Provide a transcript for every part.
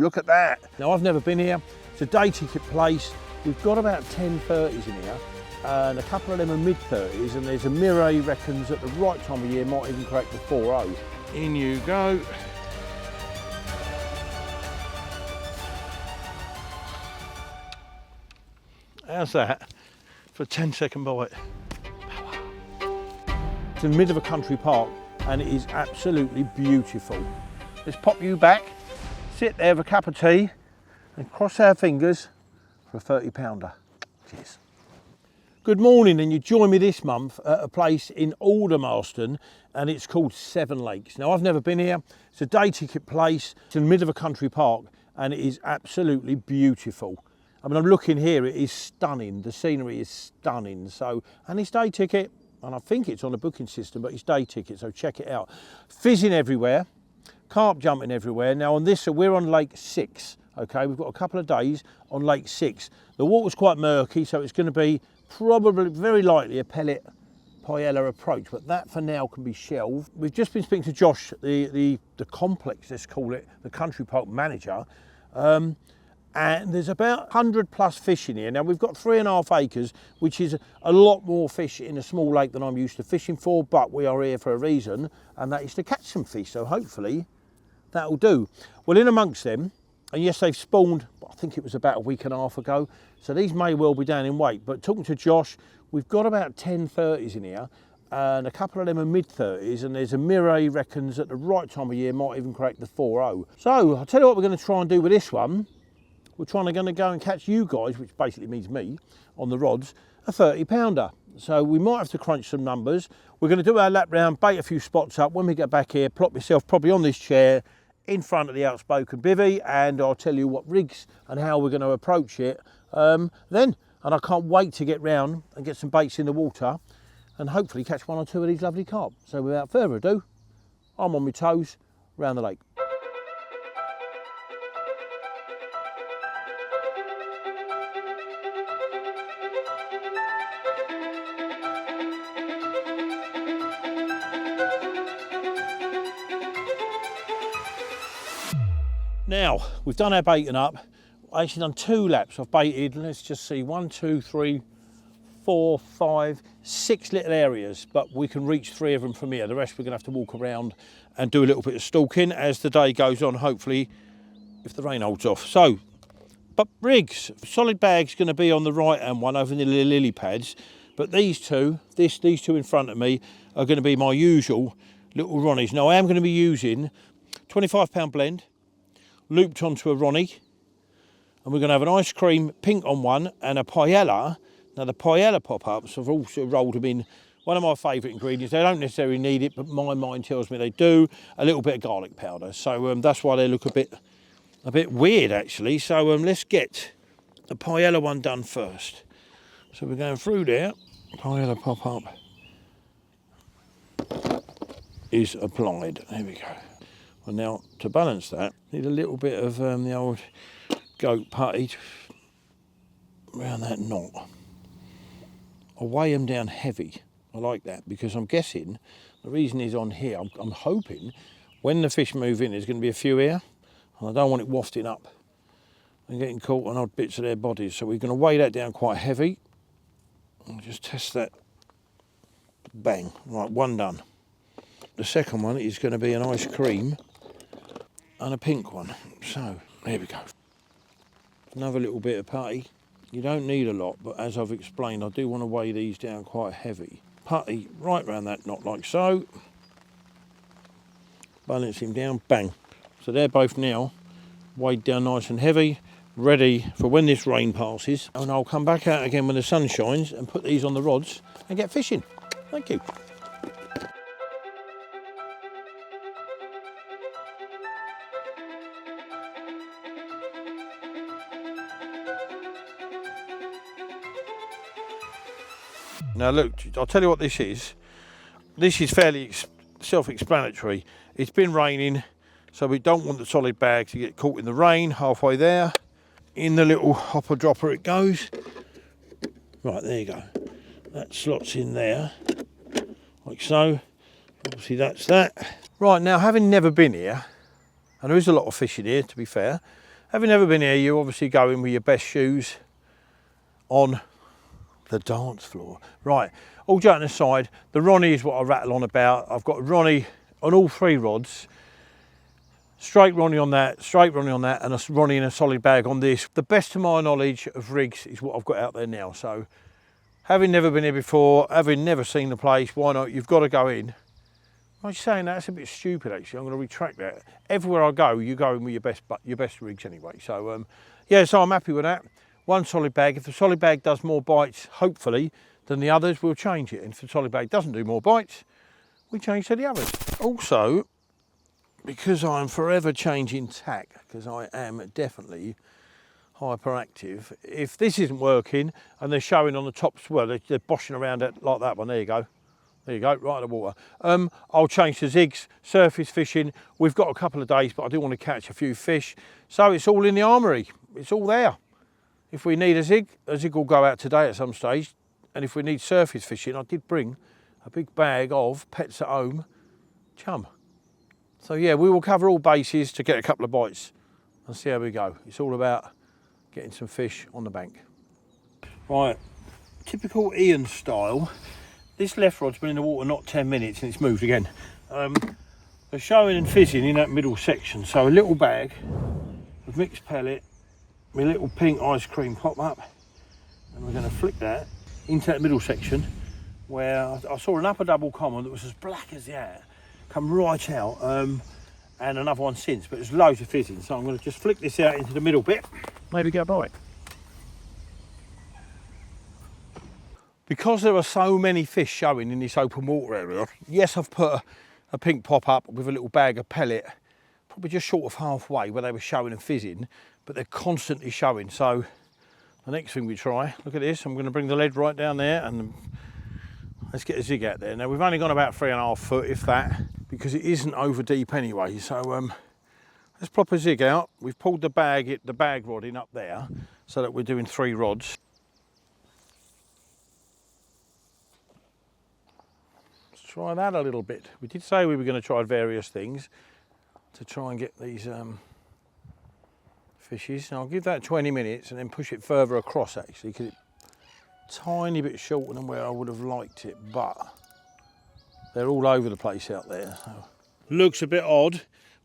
Look at that. Now, I've never been here. It's a day ticket place. We've got about 10 30s in here, and a couple of them are mid-30s, and there's a mirror he reckons at the right time of year might even crack the 4.0. In you go. How's that for a 10-second bite? It's in the middle of a country park, and it is absolutely beautiful. Let's pop you back, sit there with a cup of tea, and cross our fingers for a 30-pounder. Cheers. Good morning, and you join me this month at a place in Aldermaston, and it's called Seven Lakes. Now, I've never been here. It's a day ticket place. It's in the middle of a country park, and it is absolutely beautiful. I mean, I'm looking here, it is stunning. The scenery is stunning. So, and it's day ticket, and I think it's on a booking system, but it's day ticket, so check it out. Fizzing everywhere, carp jumping everywhere. Now on this, so we're on Lake 6, okay? We've got a couple of days on Lake 6. The water's quite murky, so it's gonna be probably, very likely, a pellet paella approach, but that for now can be shelved. We've just been speaking to Josh, the complex, let's call it, the country park manager, and there's about 100 plus fish in here. Now we've got 3.5 acres, which is a lot more fish in a small lake than I'm used to fishing for, but we are here for a reason, and that is to catch some fish, so hopefully that'll do. Well, in amongst them, and yes, they've spawned, I think it was about a week and a half ago, so these may well be down in weight, but talking to Josh, we've got about 10 30s in here, and a couple of them are mid-30s, and there's a mirror he reckons at the right time of year might even crack the 4.0. So I'll tell you what we're going to try and do with this one. We're going to go and catch you guys, which basically means me, on the rods, a 30-pounder. So we might have to crunch some numbers. We're going to do our lap round, bait a few spots up. When we get back here, plop yourself probably on this chair in front of the outspoken bivvy, and I'll tell you what rigs and how we're going to approach it then. And I can't wait to get round and get some baits in the water and hopefully catch one or two of these lovely carp. So without further ado, I'm on my toes round the lake. Now, we've done our baiting up. I've actually done 2 laps. I've baited, let's just see, 1, 2, 3, 4, 5, 6 little areas, but we can reach 3 of them from here. The rest we're gonna have to walk around and do a little bit of stalking as the day goes on, hopefully, if the rain holds off. So, but rigs, solid bag's gonna be on the right-hand one over in the lily pads, but these two, these two in front of me are gonna be my usual little Ronnies. Now, I am gonna be using 25-pound blend, looped onto a Ronnie, and we're going to have an ice cream pink on one and a paella. Now the paella pop-ups, I've also rolled them in, one of my favourite ingredients. They don't necessarily need it, but my mind tells me they do. A little bit of garlic powder, so that's why they look a bit weird actually. So let's get the paella one done first. So we're going through there. Paella pop-up is applied. There we go. And now, to balance that, need a little bit of the old goat putty around that knot. I'll weigh them down heavy. I like that because I'm guessing the reason is on here. I'm hoping when the fish move in, there's going to be a few here, and I don't want it wafting up and getting caught on odd bits of their bodies. So we're going to weigh that down quite heavy. I'll just test that. Bang. Right, one done. The second one is going to be an ice cream and a pink one. So there we go. Another little bit of putty. You don't need a lot, but as I've explained, I do want to weigh these down quite heavy. Putty right round that knot like so. Balance him down, bang. So they're both now weighed down nice and heavy, ready for when this rain passes. And I'll come back out again when the sun shines and put these on the rods and get fishing. Thank you. Now look, I'll tell you what this is. This is fairly self-explanatory. It's been raining, so we don't want the solid bag to get caught in the rain. Halfway there, in the little hopper dropper it goes. Right, there you go. That slots in there, like so. Obviously that's that. Right, now having never been here, and there is a lot of fish in here to be fair, Having never been here, you obviously go in with your best shoes on the dance floor. Right, all joking aside, the Ronnie is what I rattle on about. I've got a Ronnie on all 3 rods, straight Ronnie on that, straight Ronnie on that, and a Ronnie in a solid bag on this. The best to my knowledge of rigs is what I've got out there now. So having never been here before, having never seen the place, why not? You've got to go in. I'm saying that's a bit stupid actually. I'm going to retract that. Everywhere I go, you go in with your best rigs anyway. So yeah, so I'm happy with that. 1 solid bag. If the solid bag does more bites, hopefully, than the others, we'll change it. And if the solid bag doesn't do more bites, we change to the others. Also, because I'm forever changing tack, because I am definitely hyperactive, if this isn't working and they're showing on the tops, well, they're boshing around it like that one. There you go. There you go, right in the water. I'll change to Zigs, surface fishing. We've got a couple of days, but I do want to catch a few fish. So it's all in the armoury. It's all there. If we need a Zig will go out today at some stage. And if we need surface fishing, I did bring a big bag of Pets at Home chum. So yeah, we will cover all bases to get a couple of bites and see how we go. It's all about getting some fish on the bank. Right, typical Ian style. This left rod's been in the water not 10 minutes and it's moved again. They're showing and fizzing in that middle section. So a little bag of mixed pellet, my little pink ice cream pop up, and we're going to flick that into that middle section where I saw an upper double common that was as black as that, come right out, and another one since, but there's loads of fizzing. So I'm going to just flick this out into the middle bit, maybe get a bite. Because there are so many fish showing in this open water area, yes, I've put a pink pop up with a little bag of pellet, probably just short of halfway where they were showing and fizzing, but they're constantly showing. So the next thing we try, look at this, I'm going to bring the lead right down there and let's get a Zig out there. Now we've only gone about 3.5 foot, if that, because it isn't over deep anyway. So let's plop a Zig out. We've pulled the bag rod in up there so that we're doing 3 rods. Let's try that a little bit. We did say we were going to try various things to try and get these fishes. Now I'll give that 20 minutes and then push it further across actually, because it's a tiny bit shorter than where I would have liked it, but they're all over the place out there. So looks a bit odd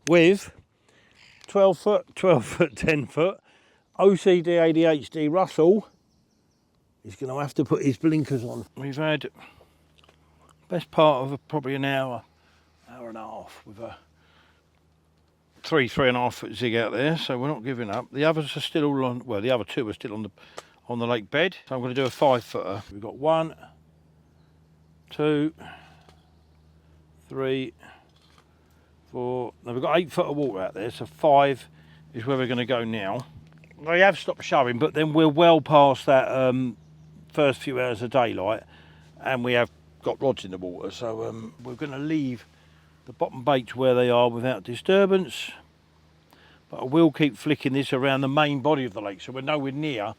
with 12 foot, 10 foot, OCD ADHD Russell. He's going to have to put his blinkers on. We've had best part of probably an hour and a half with a 3.5 foot Zig out there, so we're not giving up. The others are still all on, well, the other 2 are still on the lake bed. So I'm going to do a 5 footer. We've got 1, 2, 3, 4. Now we've got 8 foot of water out there, so 5 is where we're going to go now. They have stopped showing, but then we're well past that first few hours of daylight, and we have got rods in the water, so we're going to leave the bottom baits where they are without disturbance, but I will keep flicking this around the main body of the lake so we're nowhere near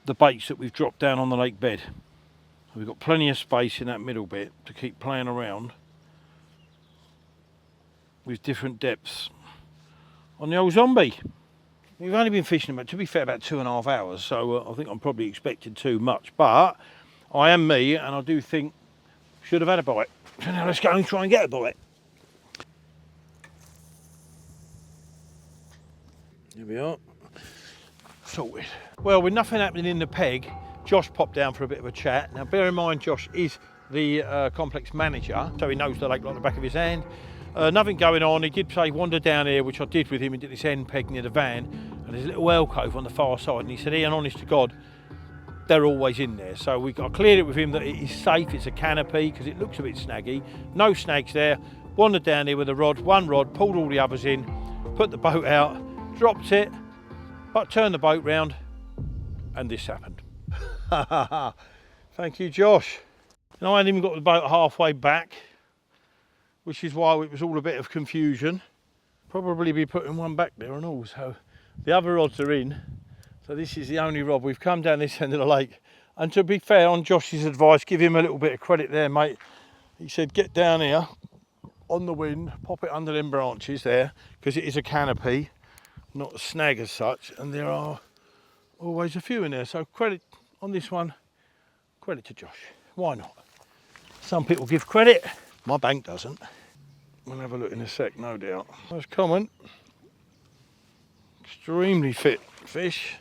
the baits that we've dropped down on the lake bed. So we've got plenty of space in that middle bit to keep playing around with different depths on the old zombie. We've only been fishing about, to be fair, about 2.5 hours, so I think I'm probably expecting too much, but I am me and I do think should have had a bite. So now let's go and try and get a bite. Here we are. Sorted. Well, with nothing happening in the peg, Josh popped down for a bit of a chat. Now bear in mind, Josh is the complex manager, so he knows the lake like the back of his hand. Nothing going on. He did say wander down here, which I did with him. He did this end peg near the van, and there's a little alcove on the far side, and he said, Ian, honest to God, they're always in there. So I cleared it with him that it is safe, it's a canopy, because it looks a bit snaggy. No snags there. Wandered down here with a rod, 1 rod, pulled all the others in, put the boat out, dropped it, but turned the boat round, and this happened. Thank you, Josh. And I hadn't even got the boat halfway back, which is why it was all a bit of confusion. Probably be putting one back there and all, so the other rods are in. So this is the only rod. We've come down this end of the lake. And to be fair, on Josh's advice, give him a little bit of credit there, mate. He said, get down here on the wind, pop it under them branches there, because it is a canopy. not a snag as such, and there are always a few in there. So credit on this one, credit to Josh. Why not? Some people give credit, my bank doesn't. We'll have a look in a sec, no doubt. Most common, extremely fit fish.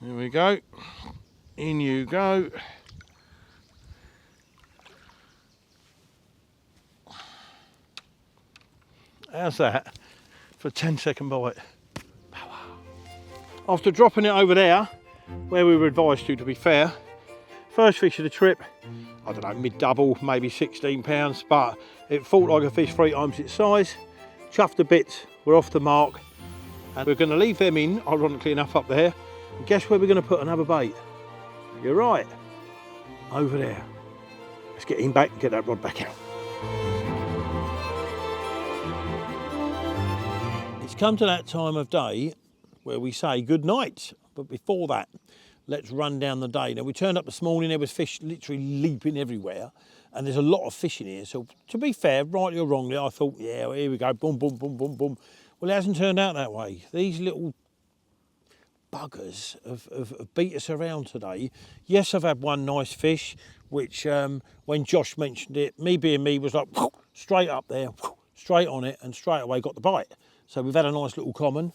Here we go. In you go. How's that for a 10-second bite? After dropping it over there, where we were advised to be fair, first fish of the trip, I don't know, mid-double, maybe 16 pounds, but it fought like a fish 3 times its size. Chuffed the bits, we're off the mark, and we're going to leave them in, ironically enough, up there. And guess where we're going to put another bait? You're right, over there. Let's get him back and get that rod back out. It's come to that time of day where we say good night, but before that, let's run down the day. Now, we turned up this morning, there was fish literally leaping everywhere, and there's a lot of fish in here. So, to be fair, rightly or wrongly, I thought, yeah, well, here we go, boom, boom, boom, boom, boom. Well, it hasn't turned out that way. These little buggers have beat us around today. Yes, I've had one nice fish, which when Josh mentioned it, me being me, was like straight up there, straight on it, and straight away got the bite. So we've had a nice little common.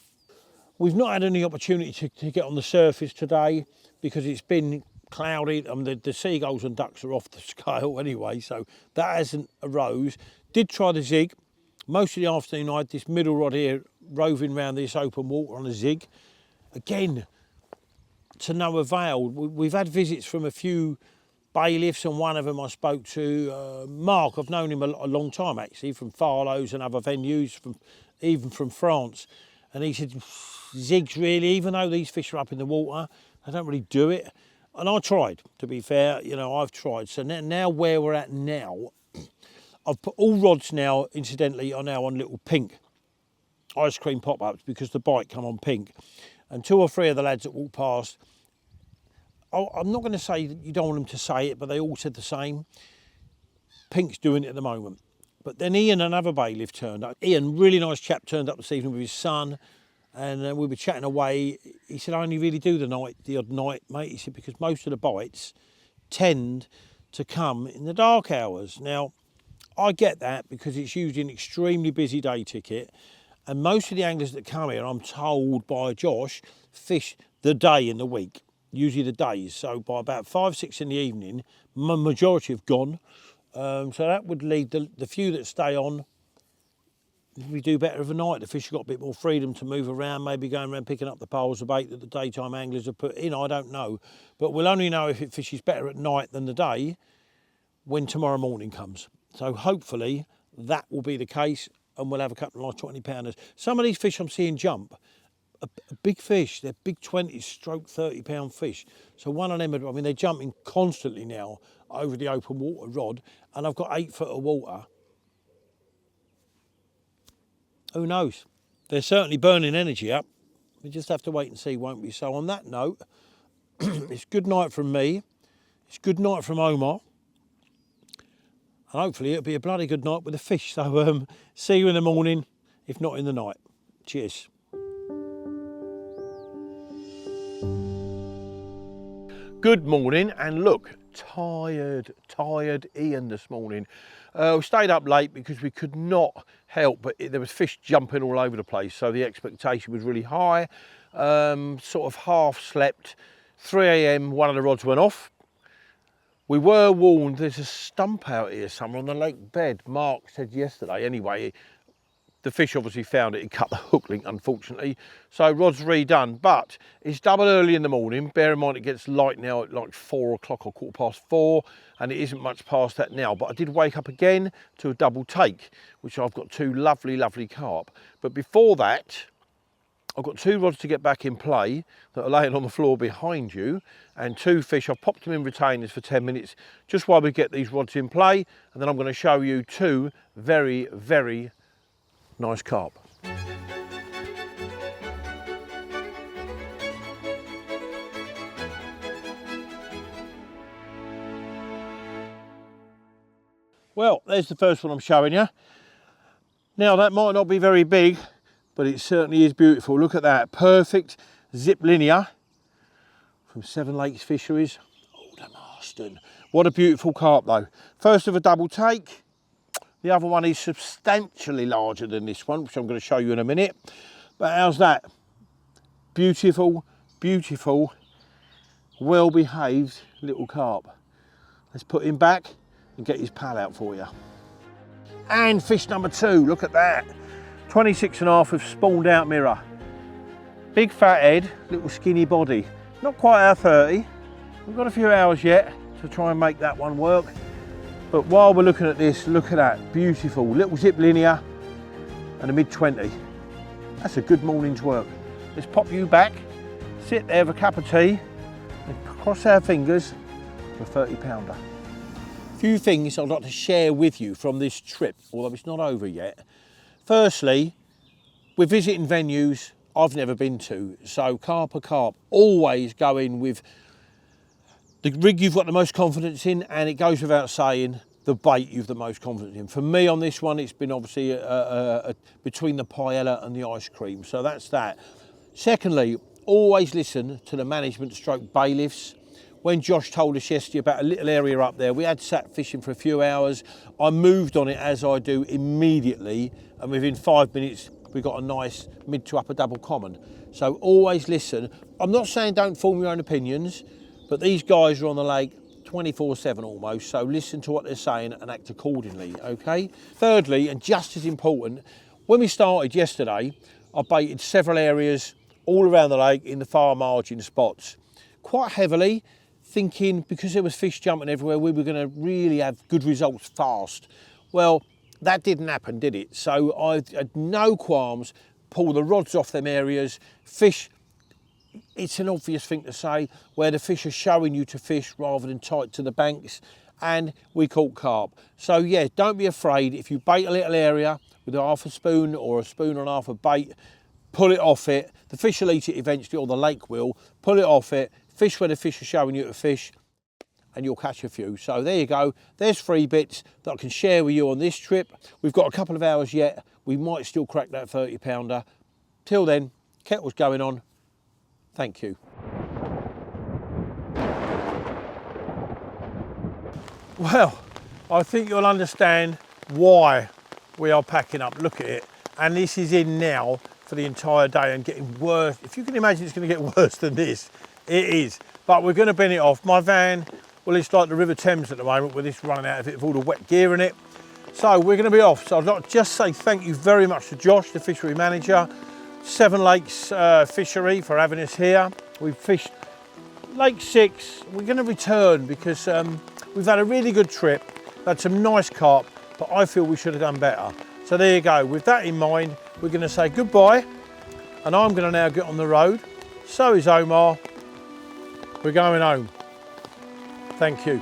We've not had any opportunity to get on the surface today because it's been cloudy. I mean, the seagulls and ducks are off the scale anyway, so that hasn't arose. Did try the Zig. Most of the afternoon I had this middle rod here roving around this open water on a Zig. Again, to no avail. We've had visits from a few bailiffs, and one of them I spoke to, Mark. I've known him a long time actually, from Farlow's and other venues, even from France. And he said, Zigs really, even though these fish are up in the water, they don't really do it. And I tried, to be fair, you know, I've tried. So now where we're at now, I've put all rods now, incidentally, are now on little pink ice cream pop-ups because the bite come on pink. And 2 or 3 of the lads that walked past, I'm not going to say that you don't want them to say it, but they all said the same. Pink's doing it at the moment. But then Ian, another bailiff, turned up. Ian, really nice chap, turned up this evening with his son, and we were chatting away. He said, I only really do the odd night, mate. He said, because most of the bites tend to come in the dark hours. Now, I get that because it's usually an extremely busy day ticket, and most of the anglers that come here, I'm told by Josh, fish the day in the week, usually the days. So by about 5, 6 in the evening, majority have gone. So that would lead the few that stay on, we do better overnight. The fish have got a bit more freedom to move around, maybe going around picking up the poles of bait that the daytime anglers have put in, I don't know. But we'll only know if it fishes better at night than the day when tomorrow morning comes. So hopefully that will be the case, and we'll have a couple of nice 20 pounders. Some of these fish I'm seeing jump, a big fish, they're big 20 stroke 30 pound fish. So one of them, I mean, they're jumping constantly now over the open water rod, and I've got 8 foot of water. Who knows? They're certainly burning energy up. We just have to wait and see, won't we? So on that note, it's good night from me. It's good night from Omar. And hopefully it'll be a bloody good night with the fish. So see you in the morning, if not in the night. Cheers. Good morning, and look, tired Ian this morning. We stayed up late because we could not help, but there was fish jumping all over the place, so the expectation was really high. Sort of half slept. 3 AM, one of the rods went off. We were warned there's a stump out here somewhere on the lake bed. Mark said yesterday, anyway, the fish obviously found it, he cut the hook link, unfortunately. So rod's redone, but it's double early in the morning. Bear in mind it gets light now at like 4 o'clock or 4:15, and it isn't much past that now. But I did wake up again to a double take, which I've got 2 lovely, lovely carp. But before that, I've got 2 rods to get back in play that are laying on the floor behind you, and 2 fish. I've popped them in retainers for 10 minutes just while we get these rods in play, and then I'm going to show you 2 very, very nice carp. Well, there's the first one I'm showing you. Now that might not be very big, but it certainly is beautiful. Look at that, perfect zip linear from Seven Lakes Fisheries, Aldermaston. What a beautiful carp though. First of a double take. The other one is substantially larger than this one, which I'm going to show you in a minute. But how's that? Beautiful, beautiful, well-behaved little carp. Let's put him back and get his pal out for you. And fish number 2, look at that. 26.5 with spawned out mirror. Big fat head, little skinny body. Not quite our 30. We've got a few hours yet to try and make that one work. But while we're looking at this, look at that, beautiful little zip linear and a mid-20. That's a good morning's work. Let's pop you back, sit there with a cup of tea and cross our fingers for a 30 pounder. Few things I'd like to share with you from this trip, although it's not over yet. Firstly, we're visiting venues I've never been to, so carp, always go in with the rig you've got the most confidence in, and it goes without saying, the bait you've the most confidence in. For me on this one, it's been obviously between the paella and the ice cream, so that's that. Secondly, always listen to the management stroke bailiffs. When Josh told us yesterday about a little area up there, we had sat fishing for a few hours. I moved on it as I do immediately, and within 5 minutes, we got a nice mid to upper double common. So always listen. I'm not saying don't form your own opinions, but these guys are on the lake 24/7 almost, so listen to what they're saying and act accordingly, okay? Thirdly, and just as important, when we started yesterday, I baited several areas all around the lake in the far margin spots, quite heavily, thinking because there was fish jumping everywhere, we were gonna really have good results fast. Well, that didn't happen, did it? So I had no qualms, pull the rods off them areas, fish. It's an obvious thing to say, where the fish are showing you to fish rather than tight to the banks, and we caught carp. So yeah, don't be afraid. If you bait a little area with a half a spoon or a spoon and a half of bait, pull it off it. The fish will eat it eventually, or the lake will. Pull it off it, fish where the fish are showing you to fish, and you'll catch a few. So there you go. There's 3 bits that I can share with you on this trip. We've got a couple of hours yet. We might still crack that 30 pounder. Till then, kettle's going on. Thank you. Well, I think you'll understand why we are packing up. Look at it. And this is in now for the entire day and getting worse. If you can imagine it's going to get worse than this, it is. But we're going to bin it off. My van, well, it's like the River Thames at the moment with this running out of it with all the wet gear in it. So we're going to be off. So I'd like to just say thank you very much to Josh, the fishery manager, Seven Lakes Fishery for having us here. We've fished Lake 6. We're going to return because we've had a really good trip, had some nice carp, but I feel we should have done better. So there you go. With that in mind, we're going to say goodbye, and I'm going to now get on the road. So is Omar. We're going home. Thank you.